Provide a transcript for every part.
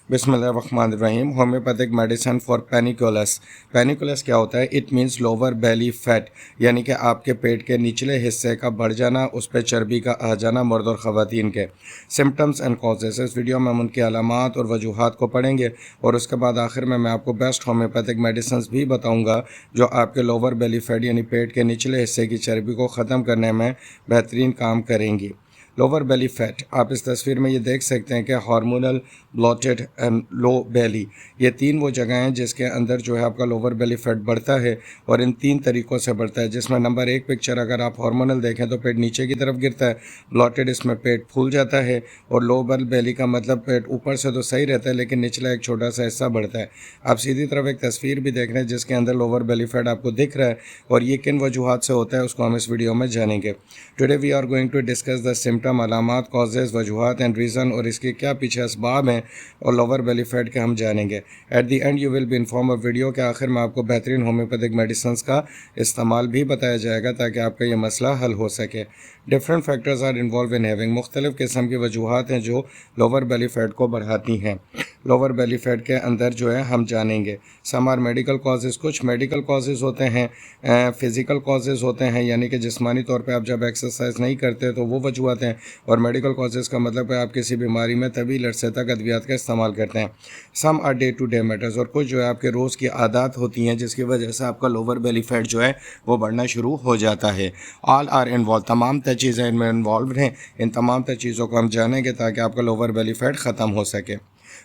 बिस्मिल्लाहिर्रहमानिर्रहीम। Homeopathic medicine for panniculus. Panniculus क्या होता है? It means lower belly fat, यानी कि आपके पेट के निचले हिस्से का बढ़ जाना, उस पर चर्बी का आ जाना मर्द और ख़वातीन के। सिम्टम्स एंड कॉजेज़, इस वीडियो में हम उनकी अलामात और वजूहात को पढ़ेंगे और उसके बाद आखिर में मैं आपको बेस्ट होम्योपैथिक मेडिसिन भी बताऊँगा जो आपके लोअर बेली फैट यानी पेट के निचले हिस्से की चर्बी को ख़त्म करने में बेहतरीन काम करेंगी। लोअर बेली फैट, आप इस तस्वीर में ये देख सकते हैं कि हार्मोनल, ब्लॉटेड एंड लो बेली, ये तीन वो जगह हैं जिसके अंदर जो है आपका लोअर बेली फैट बढ़ता है और इन तीन तरीक़ों से बढ़ता है, जिसमें नंबर एक पिक्चर अगर आप हार्मोनल देखें तो पेट नीचे की तरफ गिरता है, ब्लॉटेड इसमें पेट फूल जाता है, और लोअर बेली का मतलब पेट ऊपर से तो सही रहता है लेकिन निचला एक छोटा सा हिस्सा बढ़ता है। आप सीधी तरफ एक तस्वीर भी देख रहे हैं जिसके अंदर लोअर बेली फैट आपको दिख रहा है और ये किन वजूहात से होता है उसको हम इस वीडियो में जानेंगे। Today we are going to discuss the symptom, अलामात, कॉजेज़, वजूहात एंड रीज़न और इसके क्या पीछे असबाब हैं और लोअर बेली फैट के हम जानेंगे। At the and you will be inform of video के आखिर में आपको बेहतरीन होम्योपैथिक मेडिसिन का इस्तेमाल भी बताया जाएगा ताकि आपका ये मसला हल हो सके। Different factors are involve in having, मुख्तलिफ़ किस्म की वजूहात हैं जो लोअर बेली फैट को बढ़ाती हैं। लोअर बेली फैट के अंदर जो है हम जानेंगे। सम आर मेडिकल कॉजेज़, कुछ मेडिकल कॉजेज़ होते हैं, फ़िज़िकल कॉजेज़ होते हैं यानी कि जिस्मानी तौर पे आप जब एक्सरसाइज नहीं करते तो वो वजूहत हैं, और मेडिकल कॉजेज़ का मतलब है आप किसी बीमारी में तवील अरसे तक अद्वियात का इस्तेमाल करते हैं। Some are day to day matters, और कुछ जो है आपके रोज़ की आदत होती हैं जिसकी वजह से आपका लोअर बेली फैट जो है वो बढ़ना शुरू हो जाता है। ऑल आर इन्वॉल्व, तमाम तर चीज़ें इनमें इन्वॉल्व हैं। इन तमाम तर चीज़ों को हम जानेंगे ताकि आपका लोअर बेली फैट ख़त्म हो सके।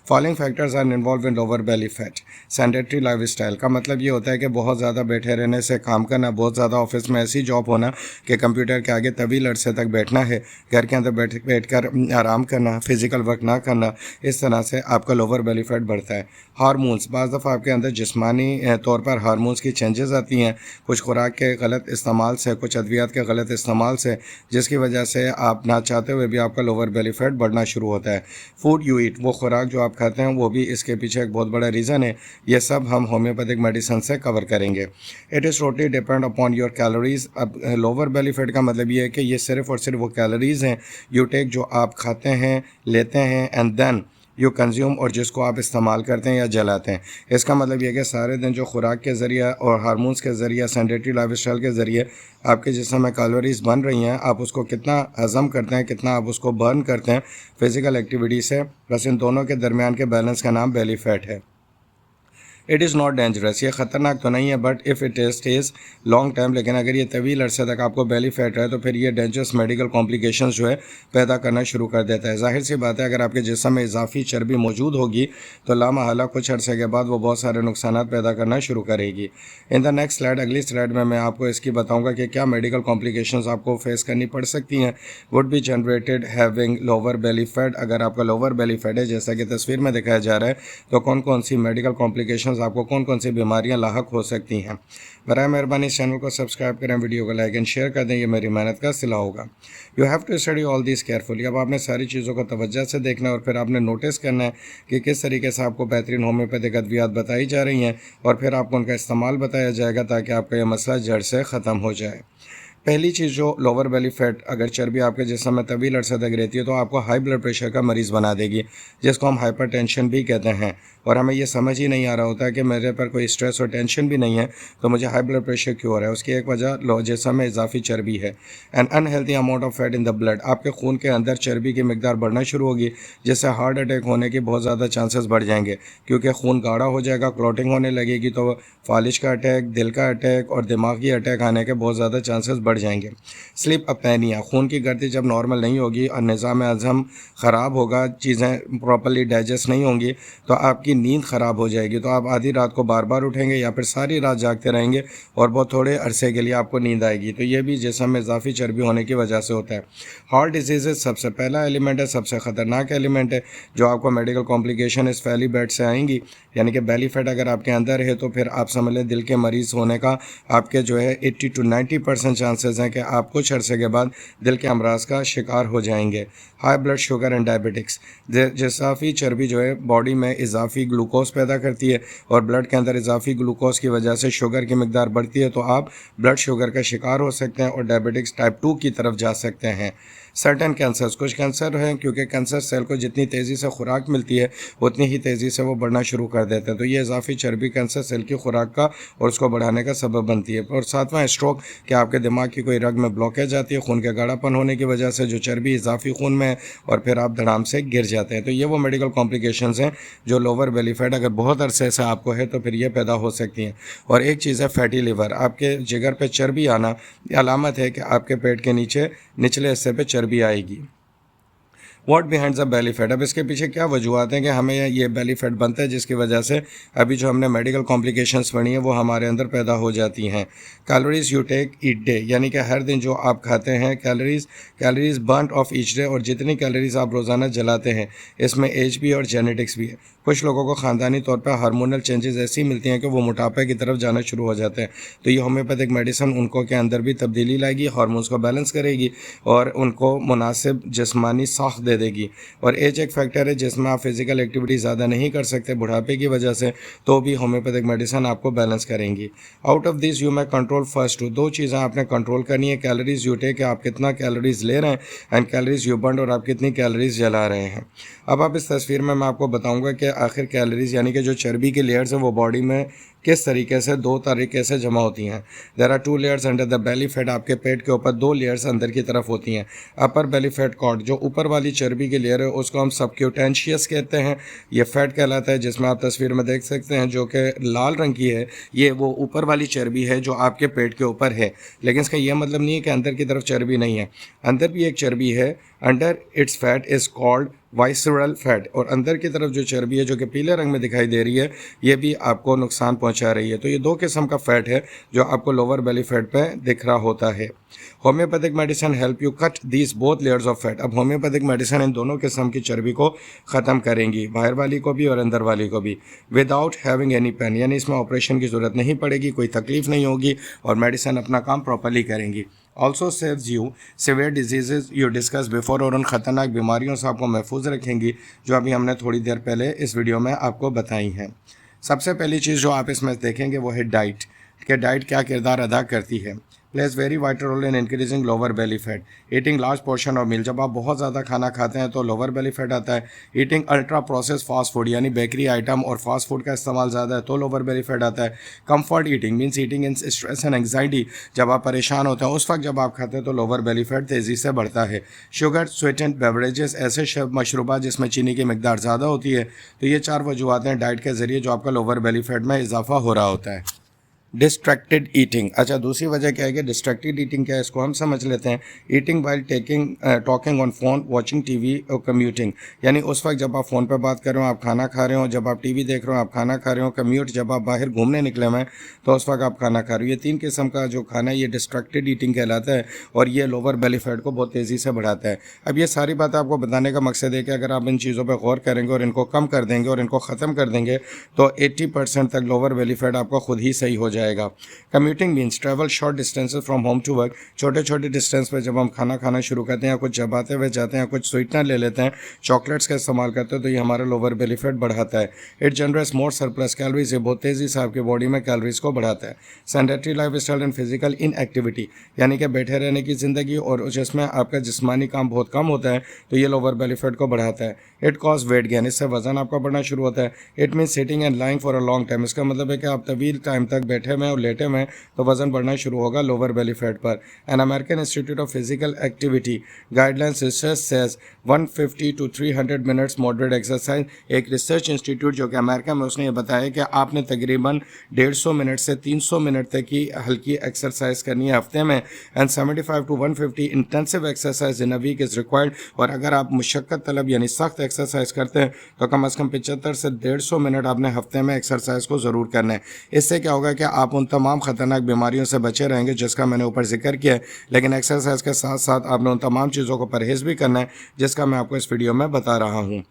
Following factors are involve in lower belly fat. Sedentary life style का मतलब ये होता है कि बहुत ज़्यादा बैठे रहने से काम करना, बहुत ज़्यादा ऑफिस में ऐसी जॉब होना कि कंप्यूटर के आगे तवील अरसे तक बैठना है, घर के अंदर बैठ कर आराम करना, फिजिकल वर्क ना करना, इस तरह से आपका लोअर बेली फैट बढ़ता है। हार्मोन्स, बाज़ दफ़ा आपके अंदर जिस्मानी तौर पर हार्मोन्स की चेंजेस आती हैं, कुछ खुराक के गलत इस्तेमाल से, कुछ अद्वियात के गलत इस्तेमाल से, जिसकी वजह से आप ना चाहते हुए भी आपका लोअर बेली फैट बढ़ना शुरू होता है। फूड यू ईट, वो खुराक जो आप खाते हैं वो भी इसके पीछे एक बहुत बड़ा रीज़न है। ये सब हम होम्योपैथिक मेडिसिन से कवर करेंगे। It is totally depend upon your calories. अब लोअर बेली फैट का मतलब ये है कि ये सिर्फ़ और सिर्फ वो कैलोरीज़ हैं यू टेक, जो आप खाते हैं, लेते हैं, एंड देन यू कंज्यूम, और जिसको आप इस्तेमाल करते हैं या जलाते हैं। इसका मतलब यह कि सारे दिन जो खुराक के ज़रिए और हार्मोन्स के ज़रिए, सेडेंटरी लाइफस्टाइल के ज़रिए आपके जिस्म में कैलोरीज़ बन रही हैं, आप उसको कितना हज़म करते हैं, कितना आप उसको बर्न करते हैं फ़िज़िकल एक्टिविटी से, बस इन दोनों के दरमियान के बैलेंस का नाम बेली फैट है। इट इज़ नॉट डेंजरस, ये ख़तरनाक तो नहीं है, but if it stage long time, लेकिन अगर ये तवील अरसे तक आपको बेली फैट रहे तो फिर ये डेंजरस मेडिकल कॉम्प्लिकेशंस जो है पैदा करना शुरू कर देता है। जाहिर सी बात है अगर आपके जिस्म में इजाफी चर्बी मौजूद होगी तो लामहला कुछ अरसे के बाद वो बहुत सारे नुकसान पैदा करना शुरू करेगी। इन द नेक्स्ट स्लाइड, अगली स्लाइड में मैं आपको इसकी बताऊँगा कि क्या मेडिकल कॉम्प्लिकेशंस आपको फेस करनी पड़ सकती हैं would be generated having lower belly fat. अगर आपका लोअर बेली फैट है जैसा कि तस्वीर में दिखाया जा रहा है तो कौन कौन सी मेडिकल कॉम्प्लिकेशंस, आपको कौन कौन सी बीमारियां लाहक हो सकती हैं। बराए मेहरबानी इस चैनल को सब्सक्राइब करें, वीडियो को लाइक एंड शेयर कर दें, ये मेरी मेहनत का सिला होगा। You have to study all this carefully. अब आपने सारी चीज़ों को तवज्जो से देखना है और फिर आपने नोटिस करना है कि किस तरीके से आपको बेहतरीन होम्योपैथिक अद्वियात बताई जा रही हैं और फिर आपको उनका इस्तेमाल बताया जाएगा ताकि आपका यह मसला जड़ से ख़त्म हो जाए। पहली चीज़, जो लोअर बेली फैट अगर चर्बी आपके जिस्म में तवील अरसे तक रहती है तो आपको हाई ब्लड प्रेशर का मरीज़ बना देगी, जिसको हम हाइपरटेंशन भी कहते हैं। और हमें ये समझ ही नहीं आ रहा होता कि मेरे पर कोई स्ट्रेस और टेंशन भी नहीं है तो मुझे हाई ब्लड प्रेशर क्यों हो रहा है। उसकी एक वजह जिस्म में इजाफी चर्बी है। N unhealthy amount of fat in the blood, आपके खून के अंदर चर्बी की मिकदार बढ़ना शुरू होगी जिससे हार्ट अटैक होने की बहुत ज़्यादा चांसेस बढ़ जाएंगे, क्योंकि खून गाढ़ा हो जाएगा, क्लॉटिंग होने लगेगी तो फालिज का अटैक, दिल का अटैक और दिमागी अटैक आने के बहुत ज़्यादा चांसेस बढ़ जाएंगे। स्लीप अपैनिया, खून की गर्दी जब नॉर्मल नहीं होगी और निज़ाम हज़म ख़राब होगा, चीज़ें प्रॉपर्ली डाइजेस्ट नहीं होंगी तो आपकी नींद ख़राब हो जाएगी, तो आप आधी रात को बार बार उठेंगे या फिर सारी रात जागते रहेंगे और बहुत थोड़े अरसे के लिए आपको नींद आएगी। तो ये भी जिस्म में इजाफी चर्बी होने की वजह से होता है। हार्ट डिजीज़ सबसे पहला एलिमेंट है, सबसे ख़तरनाक एलिमेंट है जो आपको मेडिकल कॉम्प्लिकेशन इस फैली बेड से आएंगी, यानी कि बेली फैट अगर आपके अंदर है तो फिर आप समझ लें दिल के मरीज़ होने का आपके जो है 80 to 90% चांसेस हैं कि आप कुछ अरसे के बाद दिल के अमराज का शिकार हो जाएंगे। High blood sugar and diabetics, इजाफी चर्बी जो है बॉडी में इजाफी ग्लूकोज पैदा करती है और ब्लड के अंदर इजाफी ग्लूकोज की वजह से शुगर की मिकदार बढ़ती है तो आप ब्लड शुगर का शिकार हो सकते हैं और डायबिटिक्स टाइप 2 की तरफ जा सकते हैं। सर्टेन कैंसर्स, कुछ कैंसर हैं क्योंकि कैंसर सेल को जितनी तेज़ी से खुराक मिलती है उतनी ही तेज़ी से वो बढ़ना शुरू कर देते हैं, तो ये इजाफी चर्बी कैंसर सेल की खुराक का और उसको बढ़ाने का सबब बनती है। और सातवां स्ट्रोक, कि आपके दिमाग की कोई रग में ब्लॉकेज आती है खून के गाढ़ापन होने की वजह से, जो चर्बी इजाफी खून में है और फिर आप धड़ाम से गिर जाते हैं। तो ये वो मेडिकल कॉम्प्लिकेशंस हैं जो लोअर बेली फैट अगर बहुत अरसे से आपको है तो फिर ये पैदा हो सकती हैं। और एक चीज़ है फैटी लिवर, आपके जिगर पे चर्बी आना ये अलामत है कि आपके पेट के नीचे निचले हिस्से पे चर्बी आएगी। What behind the belly fat, अब इसके पीछे क्या वजूहत हैं कि हमें ये बेली फैट बनता है, जिसकी वजह से अभी जो हमने मेडिकल कॉम्प्लिकेशंस पढ़ी हैं वो हमारे अंदर पैदा हो जाती हैं। Calories you take each day, यानी कि हर दिन जो आप खाते हैं calories burn off each day, और जितनी कैलोरीज आप रोज़ाना जलाते हैं इसमें एज भी और जेनेटिक्स भी है। कुछ लोगों को ख़ानदानी तौर पर हार्मोनल चेंजेस ऐसी मिलती हैं कि वो मोटापे की तरफ जाना शुरू हो जाते हैं, तो ये होम्योपैथिक मेडिसिन उनको के अंदर भी तब्दीली लाएगी, हार्मोन्स को बैलेंस करेगी और उनको मुनासिब जिस्मानी साख दे देगी। और एज एक फैक्टर है जिसमें आप फिजिकल एक्टिविटी ज़्यादा नहीं कर सकते बुढ़ापे की वजह से, तो भी होम्योपैथिक मेडिसिन आपको बैलेंस करेंगी। Out of this you may control first two, दो चीज़ें आपने कंट्रोल करनी है, कैलोरीज यू टेक, आप कितना कैलोरीज ले रहे हैं, एंड कैलोरीज यू बर्न, और आप कितनी कैलोरीज जला रहे हैं। अब आप इस तस्वीर में मैं आपको बताऊंगा कि आखिर कैलोरीज यानी कि जो चर्बी की लेयर्स हैं वो बॉडी में किस तरीके से दो तरीके से जमा होती हैं। There are 2 layers under the belly fat, आपके पेट के ऊपर 2 लेयर्स अंदर की तरफ होती हैं। अपर बेली फैट कॉर्ड, जो ऊपर वाली चर्बी की लेयर है उसको हम सबक्यूटेंशियस कहते हैं, ये फैट कहलाता है, जिसमें आप तस्वीर में देख सकते हैं जो कि लाल रंग की है, ये वो ऊपर वाली चर्बी है जो आपके पेट के ऊपर है। लेकिन इसका यह मतलब नहीं है कि अंदर की तरफ चर्बी नहीं है, अंदर भी एक चर्बी है। Under its fat is called visceral fat, और अंदर की तरफ जो चर्बी है जो कि पीले रंग में दिखाई दे रही है ये भी आपको नुकसान पहुंचा रही है। तो ये 2 किस्म का फैट है जो आपको लोअर बेली फैट पे दिख रहा होता है। Homeopathic medicine help you cut these both layers of fat, अब होम्योपैथिक मेडिसिन इन दोनों किस्म की चर्बी को ख़त्म करेंगी, बाहर वाली को भी और अंदर वाली को भी, विदाउट हैविंग एनी पेन, यानी इसमें ऑपरेशन की ज़रूरत नहीं पड़ेगी, कोई तकलीफ नहीं होगी और मेडिसिन अपना काम प्रॉपरली करेंगी। Also saves you severe disease you discuss before, और उन ख़तरनाक बीमारियों से आपको महफूज रखेंगी जो अभी हमने थोड़ी देर पहले इस वीडियो में आपको बताई हैं। सबसे पहली चीज़ जो आप इसमें देखेंगे वो है डाइट, कि डाइट क्या किरदार अदा करती है। Plays very vital role in increasing lower belly fat, eating large portion of meal, जब आप बहुत ज़्यादा खाना खाते हैं तो लोअर बेली फैट आता है। Eating ultra process fast food, यानी बेकरी आइटम और फास्ट फूड का इस्तेमाल ज़्यादा है तो लोअर बेली फैट आता है। Comfort eating means eating in stress and anxiety, जब आप परेशान होते हैं उस वक्त जब आप खाते हैं तो लोअर बेली फैट तेज़ी से बढ़ता है। शुगर स्वीटेंड बेवरेजेस, ऐसे मशरूबा जिसमें चीनी की मिकदार ज़्यादा होती है, तो ये 4 वजूहत हैं डाइट के ज़रिए जो आपका लोअर बेली फैट में इजाफा हो रहा होता है। डिस्ट्रैक्टेड ईटिंग, अच्छा दूसरी वजह क्या है कि डिस्ट्रैक्टेड ईटिंग क्या है, इसको हम समझ लेते हैं। Eating while talking on phone, watching TV और कम्यूटिंग, यानी उस वक्त जब आप फ़ोन पर बात कर रहे हो, आप खाना खा रहे हो, जब आप टीवी देख रहे हो आप खाना खा रहे हो, कम्यूट जब आप बाहर घूमने निकले हुए हैं तो उस वक्त आप खाना खा रहे हो। ये 3 किस्म का जो खाना है ये डिस्ट्रैक्टेड ईटिंग कहलाता है और ये लोअर बेली फैट को बहुत तेज़ी से बढ़ाता है। अब ये सारी बात आपको बताने का मकसद है कि अगर आप इन चीज़ों पर गौर करेंगे और इनको कम कर देंगे और इनको ख़त्म कर देंगे तो 80% तक लोअर बेली फैट आपका खुद ही सही हो जाएगा। Commuting means travel short distances from home to work, छोटे छोटे डिस्टेंस पे जब हम खाना खाना शुरू करते हैं, कुछ चबाते हुए जाते हैं, कुछ स्वीटनर ले लेते हैं, चॉकलेट्स का इस्तेमाल करते हैं, तो ये हमारा लोअर बेली फैट बढ़ाता है। It generates more surplus calories, ये बहुत तेज़ी से आपकी बॉडी में कैलोरीज को बढ़ाता है। Sedentary life style and physical inactivity, यानी कि बैठे रहने की ज़िंदगी और जिसमें आपका जिस्मानी काम बहुत कम होता है, तो ये लोअर बेली फैट को बढ़ाता है। इट कॉज वेट गेन, इससे वजन आपका बढ़ना शुरू होता है। It means sitting and lying for a long time, इसका मतलब है कि आप तवील टाइम तक बैठे हुए और लेटे हुए तो वजन बढ़ना शुरू होगा लोअर बेली फैट पर। An American institute of physical activity guidelines research says 150 to 300 minutes moderate exercise, एक रिसर्च इंस्टीट्यूट जो कि अमेरिका में, उसने ये बताया कि आपने तकरीबन 150 मिनट से 300 मिनट तक की हल्की एक्सरसाइज करनी है हफ्ते में। And 75 to 150 intensive exercise in a week is required, और अगर आप मुशक्क़त तलब यानी सख्त एक्सरसाइज करते हैं तो कम अज़ कम 75 से 150 मिनट आपने हफ्ते में एक्सरसाइज को ज़रूर करना है। इससे क्या होगा कि आप उन तमाम ख़तरनाक बीमारियों से बचे रहेंगे जिसका मैंने ऊपर जिक्र किया है, लेकिन एक्सरसाइज के साथ साथ आपने उन तमाम चीज़ों को परहेज़ भी करना है जिसका मैं आपको इस वीडियो में बता रहा हूँ।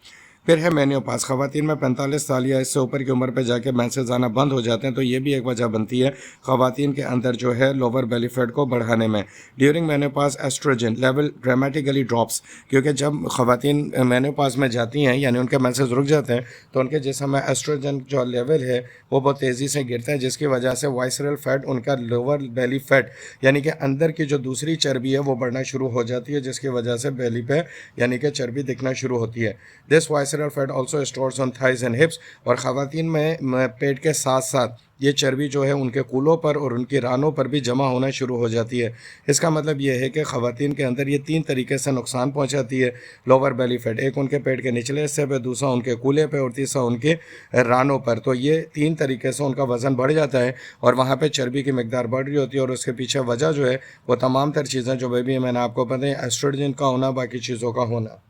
फिर है मेनोपॉज, ख़वातीन में 45 साल या इससे ऊपर की उम्र पर जाके मेंसेस आना बंद हो जाते हैं, तो ये भी एक वजह बनती है ख़वातीन के अंदर जो है लोअर बेली फैट को बढ़ाने में। During menopause estrogen level dramatically drops, क्योंकि जब ख़वातीन मेनोपॉज में जाती हैं यानी उनके मेंसेस रुक जाते हैं तो उनके जिस्म में एस्ट्रोजन जो लेवल है वो बहुत तेज़ी से गिरता है, जिसकी वजह से वाइसरल फैट, उनका लोअर बेली फैट यानी कि अंदर की जो दूसरी चर्बी है वो बढ़ना शुरू हो जाती है, जिसकी वजह से बेली पे यानी कि चर्बी दिखना शुरू होती है। This visceral fat also stores on thighs and hips, और ख़वातीन में पेट के साथ साथ ये चर्बी जो है उनके कूलों पर और उनकी रानों पर भी जमा होना शुरू हो जाती है। इसका मतलब ये है कि ख़वातीन के अंदर ये 3 तरीके से नुकसान पहुंचाती है लोअर बेली फैट, एक उनके पेट के निचले हिस्से पे, दूसरा उनके कूले पे और तीसरा उनके रानों पर। तो ये 3 तरीके से उनका वज़न बढ़ जाता है और वहाँ पे चर्बी की मिकदार बढ़ रही होती है, और उसके पीछे वजह जो है वो तमाम तर चीज़ें जो भी मैंने आपको बताई, एस्ट्रोजन का होना, बाकी चीज़ों का होना।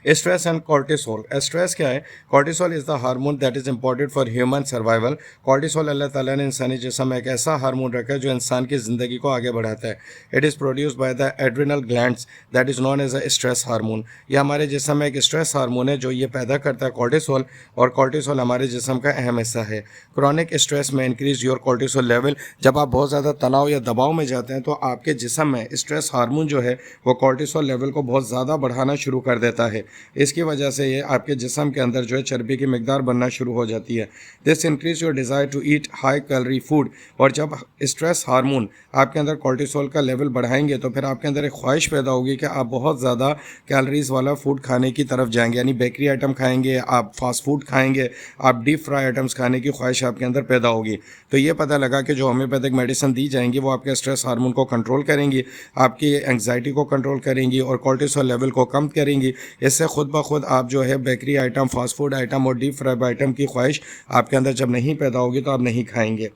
Stress and cortisol. स्ट्रेस क्या है? Cortisol is the hormone that is important for human survival. Cortisol Allah ताला ने इंसानी जिस्म में एक ऐसा हार्मोन रखा है जो इंसान की ज़िंदगी को आगे बढ़ाता है। It is produced by the adrenal glands that is known as a stress hormone. ये हमारे जिस्म में एक स्ट्रेस हार्मोन है जो ये पैदा करता है कॉर्टिसोल, और कॉर्टिसोल हमारे जिस्म का अहम हिस्सा है। क्रॉनिक स्ट्रेस में इंक्रीज योर कॉर्टिसोल लेवल। जब आप बहुत ज़्यादा तनाव या दबाव में जाते हैं तो आपके जिस्म में स्ट्रेस हार्मोन जो है वो कॉर्टिसोल लेवल को बहुत ज़्यादा बढ़ाना शुरू कर देता है। इसकी वजह से ये आपके जिस्म के अंदर जो है चर्बी की मिकदार बनना शुरू हो जाती है। This increase your desire to eat high calorie food. और जब स्ट्रेस हार्मोन आपके अंदर कॉर्टिसोल का लेवल बढ़ाएंगे तो फिर आपके अंदर एक ख्वाहिश पैदा होगी कि आप बहुत ज़्यादा कैलोरीज वाला फूड खाने की तरफ जाएंगे, यानी बेकरी आइटम खाएंगे, आप फास्ट फूड खाएंगे, आप डीप फ्राई आइटम्स खाने की ख्वाहिश आपके अंदर पैदा होगी। तो ये पता लगा कि जो होम्योपैथिक मेडिसिन दी जाएंगी वो आपके स्ट्रेस हार्मोन को कंट्रोल करेंगी, आपकी एंग्जाइटी को कंट्रोल करेंगी और कॉर्टिसोल लेवल को कम करेंगी। इससे खुद ब खुद आप जो है bakery item, fast food item और डीप फ्राई आइटम की ख्वाहिश आपके अंदर जब नहीं पैदा होगी तो आप नहीं खाएंगे।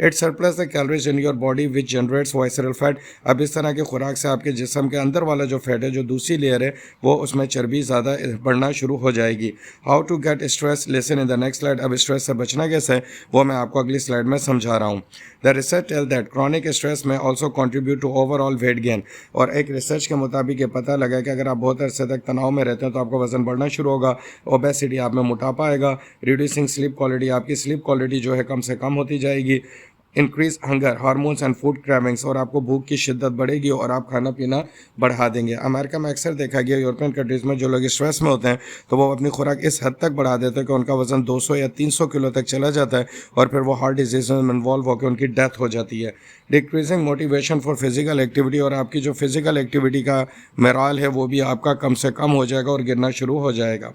It surplus the calories in your body which generates visceral fat. अब इस तरह की खुराक से आपके जिस्म के अंदर वाला जो फैट है, जो दूसरी लेयर है, वो उसमें चर्बी ज़्यादा बढ़ना शुरू हो जाएगी। How to get stress, listen in the next slide. अब स्ट्रेस से बचना कैसे है वो मैं आपको अगली स्लाइड में समझा रहा हूँ। The research tell that chronic stress may also contribute to overall weight gain. और एक रिसर्च के मुताबिक ये पता लगा कि अगर आप बहुत अरसे तक तनाव में रहते हैं तो आपका वजन बढ़ना शुरू होगा, ओबेसिटी, आप में मोटापा आएगा, रिड्यूसिंग स्लीप क्वालिटी, आपकी स्लीप क्वालिटी जो है कम से कम होती जाएगी, increase hunger hormones and food cravings, और आपको भूख की शिद्दत बढ़ेगी और आप खाना पीना बढ़ा देंगे। अमेरिका में अक्सर देखा गया, यूरोपियन कंट्रीज़ में जो लोग स्ट्रेस में होते हैं तो वो अपनी खुराक इस हद तक बढ़ा देते हैं कि उनका वजन 200 या 300 किलो तक चला जाता है और फिर वो हार्ट डिजीज में इन्वॉल्व होकर उनकी डेथ हो जाती है। Decreasing motivation for physical activity, और आपकी जो फिजिकल एक्टिविटी का मेराल है वो भी आपका कम से कम हो जाएगा और गिरना शुरू हो जाएगा।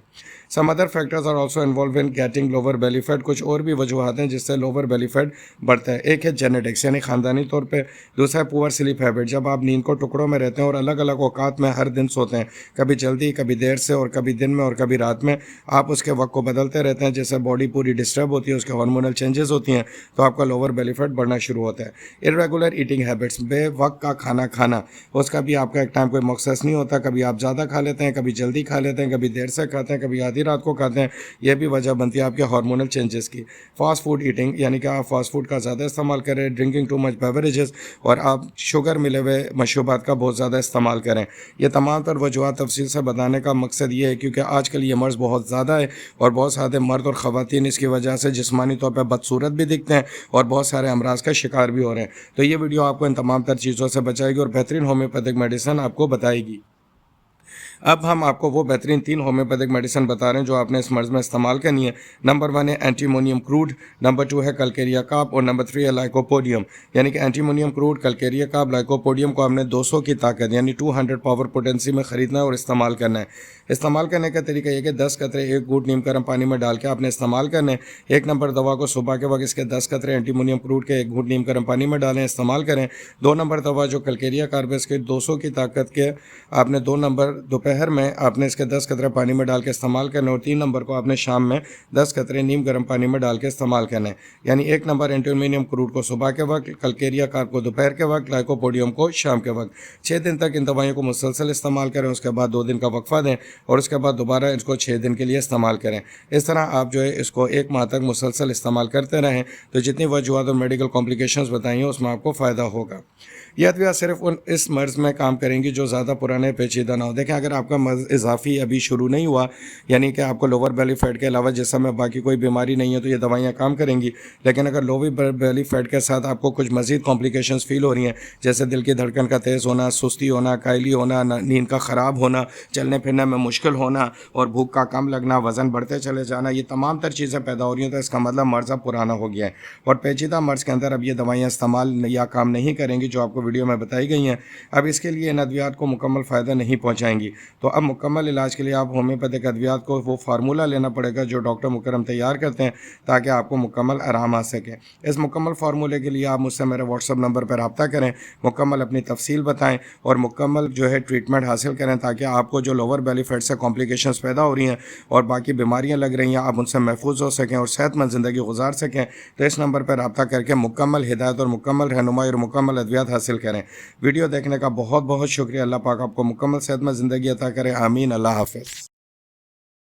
Some other factors are also involve in getting lower belly fat. कुछ और भी वजूहत हैं जिससे लोअर बेली फैट बढ़ता है। एक है जेनेटिक्स यानी ख़ानदानी तौर पे, दूसरा है पुअर स्लीप हैबिट। जब आप नींद को टुकड़ों में रहते हैं और अलग अलग औकात में हर दिन सोते हैं, कभी जल्दी, कभी देर से, और कभी दिन में और कभी रात में, आप उसके वक्त को बदलते रहते हैं, जैसे बॉडी पूरी डिस्टर्ब होती है, उसके हार्मोनल चेंजेस होती हैं, तो आपका लोअर बेली फैट बढ़ना शुरू होता है। इर्रेगुलर ईटिंग हैबिट्स, बेवक्त का खाना खाना, उसका भी आपका एक टाइम कोई मकसद नहीं होता, कभी आप ज़्यादा खा लेते हैं, कभी जल्दी खा लेते हैं, कभी देर से खाते हैं, कभी आधी रात को खाते हैं, यह भी वजह बनती है आपके हार्मोनल चेंजेस की। फास्ट फूड ईटिंग यानी कि आप फास्ट फूड का ज़्यादा इस्तेमाल करें, ड्रिंकिंग टू मच बेवरेजेस, और आप शुगर मिले हुए मशरूबात का बहुत ज़्यादा इस्तेमाल करें। ये तमाम तर वजूहत तफसील से बताने का मकसद ये है क्योंकि आजकल ये मर्ज़ बहुत ज़्यादा है और बहुत सारे मर्द और ख़वातीन इसकी वजह से जिस्मानी तौर पर बदसूरत भी दिखते हैं और बहुत सारे अमराज का शिकार भी हो रहे हैं। तो ये वीडियो आपको इन तमाम तर चीज़ों से बचाएगी और बेहतरीन होम्योपैथिक मेडिसिन आपको बताएगी। अब हम आपको वो बेहतरीन 3 होम्योपैथिक मेडिसिन बता रहे हैं जो आपने इस मर्ज़ में इस्तेमाल करनी है। नंबर 1 है एंटीमोनियम क्रूड, नंबर 2 है कलकेरिया काप, और नंबर 3 है लाइकोपोडियम। यानी कि एंटीमोनियम क्रूड, कलकेरिया काप, लाइकोपोडियम को हमने 200 की ताकत यानी 200 पावर पोटेंसी में ख़रीदना है और इस्तेमाल करना है। इस्तेमाल करने का तरीका यह कि 10 कतरे 1 घूंट नीम गर्म पानी में डाल के आपने इस्तेमाल करने हैं। 1 नंबर दवा को सुबह के वक्त इसके 10 कतरे एंटीमोनियम क्रूड के 1 घूंट नीम गर्म पानी में डालें, इस्तेमाल करें। 2 नंबर दवा जो कलकेरिया कार्बस के 200 की ताकत के आपने 2 नंबर दोपहर में आपने इसके 10 कतरे पानी में डाल के इस्तेमाल करना, और 3 नंबर को आपने शाम में 10 कतरे नीम गर्म पानी में डाल के इस्तेमाल करना है। यानी 1 नंबर एंटीमोनियम क्रूड को सुबह के वक्त, कलकेरिया कार्ब को दोपहर के वक्त, लाइकोपोडियम को शाम के वक्त। 6 दिन तक इन दवाइयों को मुसलसल इस्तेमाल करें, उसके बाद 2 दिन का वक्फा दें और उसके बाद दोबारा इसको 6 दिन के लिए इस्तेमाल करें। इस तरह आप जो है इसको 1 माह तक मुसलसल इस्तेमाल करते रहें तो जितनी वजूहत और मेडिकल कॉम्प्लिकेशंस बताई हैं उसमें आपको फ़ायदा होगा। ये अद्वियात सिर्फ इस मर्ज़ में काम करेंगी जो ज़्यादा पुराने पेचीदा ना हो। देखें, अगर आपका मर्ज़ इजाफ़ी अभी शुरू नहीं हुआ, यानी कि आपको लोअर बेली फैट के अलावा जिस समय बाकी कोई बीमारी नहीं है, तो ये दवाइयाँ काम करेंगी। लेकिन अगर लोअर बेली फैट के साथ आपको कुछ मज़ीद कॉम्प्लिकेशंस फ़ील हो रही हैं, जैसे दिल की धड़कन का तेज़ होना, सुस्ती होना, कायली होना, नींद का ख़राब होना, चलने फिरने में मुश्किल होना और भूख का कम लगना, वज़न बढ़ते चले जाना, ये तमाम तर चीज़ें पैदा हो रही हैं, तो इसका मतलब मर्ज़ अब पुराना हो गया है और पेचीदा मर्ज़ के अंदर अब ये दवाइयाँ इस्तेमाल या काम नहीं करेंगी जो आपको वीडियो में बताई गई हैं। अब इसके लिए इन अद्वियात को मुकम्मल फ़ायदा नहीं पहुँचाएँगी। तो अब मुकम्मल इलाज के लिए आप होम्योपैथिक अद्वियात को वो फार्मूला लेना पड़ेगा जो डॉक्टर मुकर्रम तैयार करते हैं, ताकि आपको मुकम्मल आराम आ सके। इस मुकम्मल फार्मूले के लिए आप मुझसे मेरे व्हाट्सएप नंबर पर रब्ता करें, मुकम्मल अपनी तफ़सील बताएँ और मुकम्मल जो है ट्रीटमेंट हासिल करें, ताकि आपको जो लोअर बेली फैट से कॉम्प्लिकेशंस पैदा हो रही हैं और बाकी बीमारियाँ लग रही हैं, आप उनसे महफूज हो सकें और सेहतमंद ज़िंदगी गुजार सकें। तो इस नंबर पर रब्ता करके मुकम्मल हिदायत और मुकम्मल रहनुमाई और मुकम्मल अद्वियात हासिल करें। वीडियो देखने का बहुत बहुत शुक्रिया। अल्लाह पाक आपको मुकम्मल सेहतमंद ज़िंदगी अता करे। आमीन। अल्लाह हाफ़िज़।